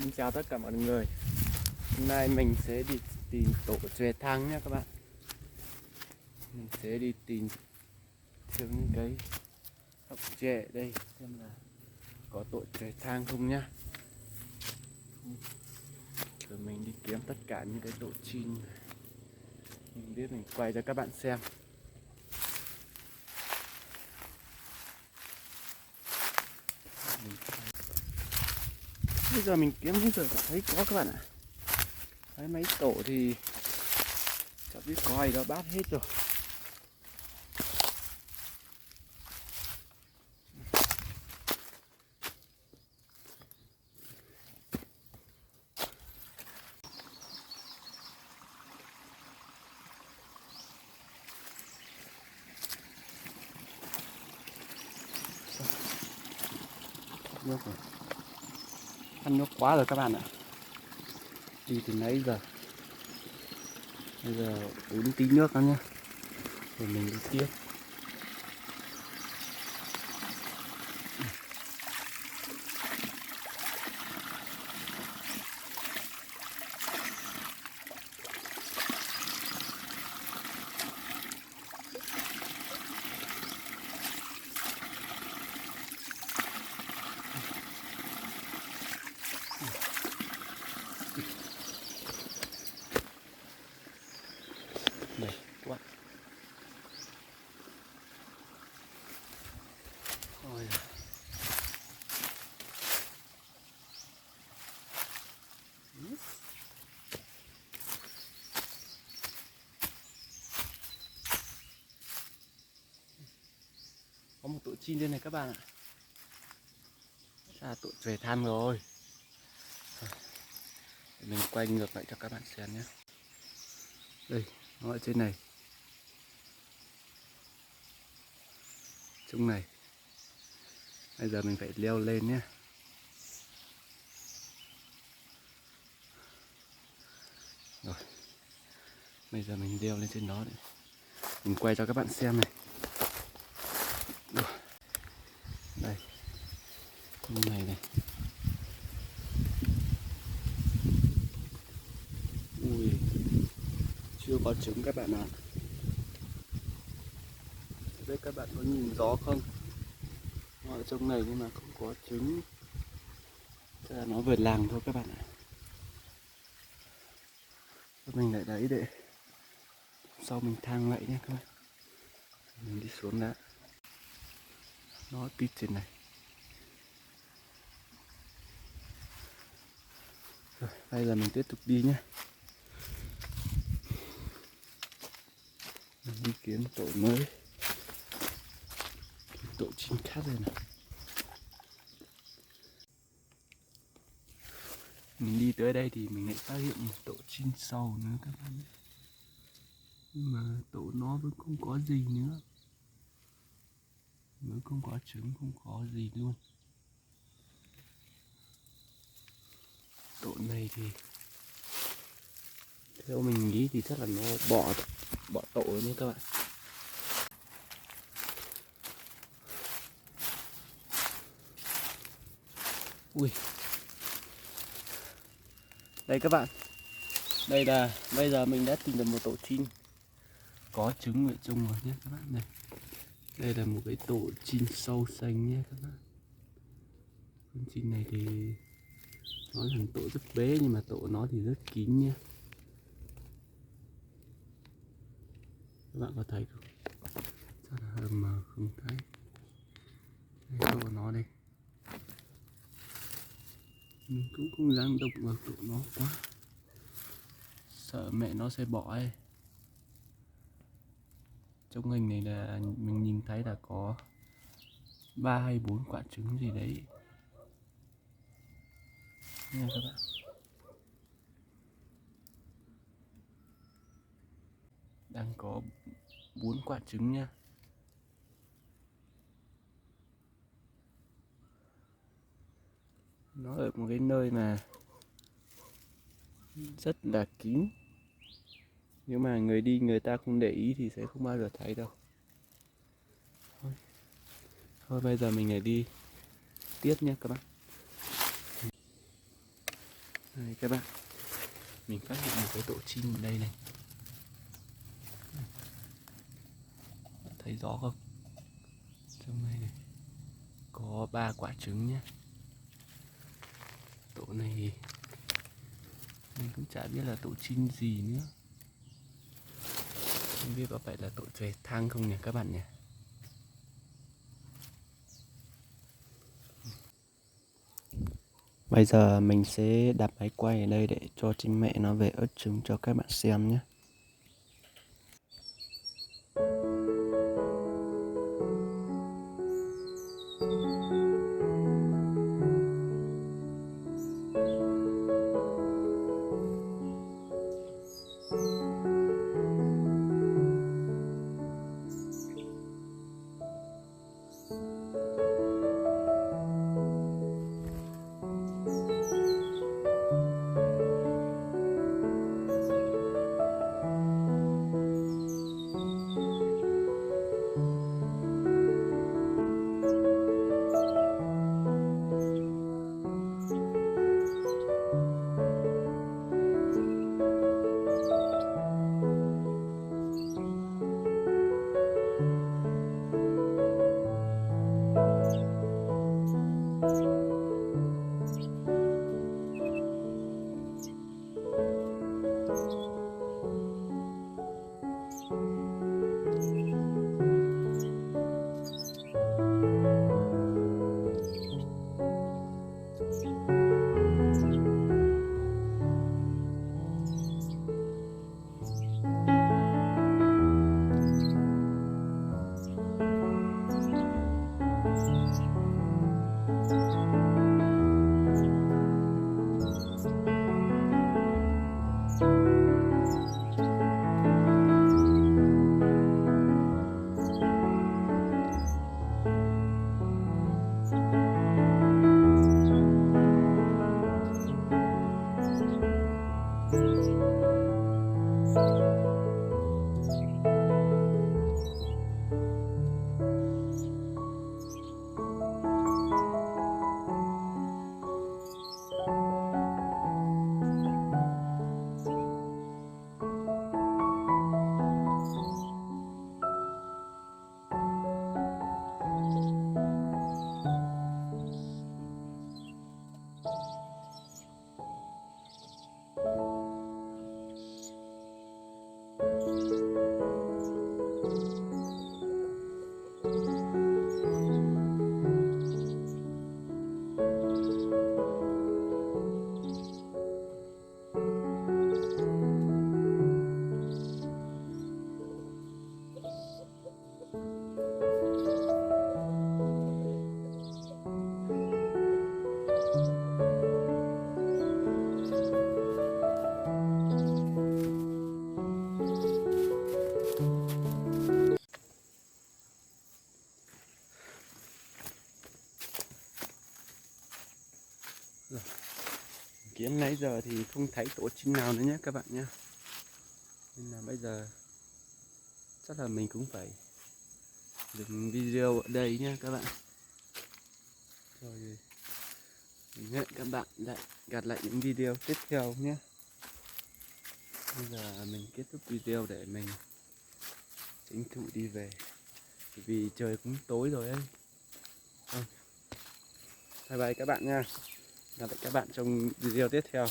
Xin chào tất cả mọi người. Hôm nay mình sẽ đi tìm tổ chòe thang nha các bạn. Mình sẽ đi tìm những cái hốc chè đây xem là có tổ chòe thang không nhá. Rồi mình đi kiếm tất cả những cái tổ chim. Mình biết mình quay cho các bạn xem. Bây giờ mình kiếm hết rồi thấy có các bạn ạ. Thấy mấy tổ thì chẳng biết có ai đó bắt hết rồi. Nước rồi. Ăn nước quá rồi các bạn ạ. Đi từ nãy giờ. Bây giờ uống tí nước đó nhá. Rồi mình đi tiếp. Này quá. Ôi giời. Có một tổ chim đây này các bạn ạ. Là tổ chòe than rồi. Để mình quay ngược lại cho các bạn xem nhé. Đây, nó ở trên này. Trong này. Bây giờ mình phải leo lên nhé. Rồi. Bây giờ mình leo lên trên đó để mình quay cho các bạn xem này. Đây. Trong này này. Ui. Chưa có trứng các bạn ạ. Không biết các bạn có nhìn rõ không? Nó ở trong này nhưng mà không có trứng. Chắc là nó vượt làng thôi các bạn ạ. Mình lại đấy để sau mình thang lại nhé các bạn. Mình đi xuống đã. Nó tít trên này. Rồi, bây giờ mình tiếp tục đi nhé. Mình đi kiếm tổ mới. Tổ chim khác rồi này. Mình đi tới đây thì mình lại phát hiện một tổ chim sâu nữa các bạn nhé. Nhưng mà tổ nó vẫn không có gì nữa. Vẫn không có trứng, không có gì luôn. Tổ này thì theo mình nghĩ thì chắc là nó bỏ tổ nhé các bạn. Ui. Đây các bạn. Đây là bây giờ mình đã tìm được một tổ chim có trứng ở trong rồi nhé các bạn này. Đây là một cái tổ chim sâu xanh nhé các bạn. Con chim này thì nó là tổ rất bé nhưng mà tổ nó thì rất kín nhé. Các bạn có thấy không? Chắc là mờ không thấy. Đây tổ nó đây. Mình cũng không dám động vào tổ nó quá. Sợ mẹ nó sẽ bỏ ấy. Trong hình này là mình nhìn thấy là có 3 hay 4 quả trứng gì đấy nha các bạn. Đang có 4 quả trứng nha. Nó ở một cái nơi mà rất là kín. Nếu mà người đi người ta không để ý thì sẽ không bao giờ thấy đâu. Thôi bây giờ mình lại đi tiếp nha các bạn. Đây các bạn, mình phát hiện một cái tổ chim ở đây này. Thấy rõ không? Trong này này có 3 quả trứng nhé. Tổ này mình cũng chả biết là tổ chim gì nữa. Không biết có phải là tổ chòe thang không nhỉ các bạn nhỉ? Bây giờ mình sẽ đặt máy quay ở đây để cho chim mẹ nó về ấp trứng cho các bạn xem nhé. Kiếm nãy giờ thì không thấy tổ chim nào nữa nhé các bạn nhé. Nên là bây giờ chắc là mình cũng phải dừng video ở đây nhé các bạn. Rồi mình hẹn các bạn lại gặp lại những video tiếp theo nhé. Bây giờ mình kết thúc video để mình tranh thủ đi về, vì trời cũng tối rồi ấy. Bye bye các bạn nha. Gặp lại các bạn trong video tiếp theo.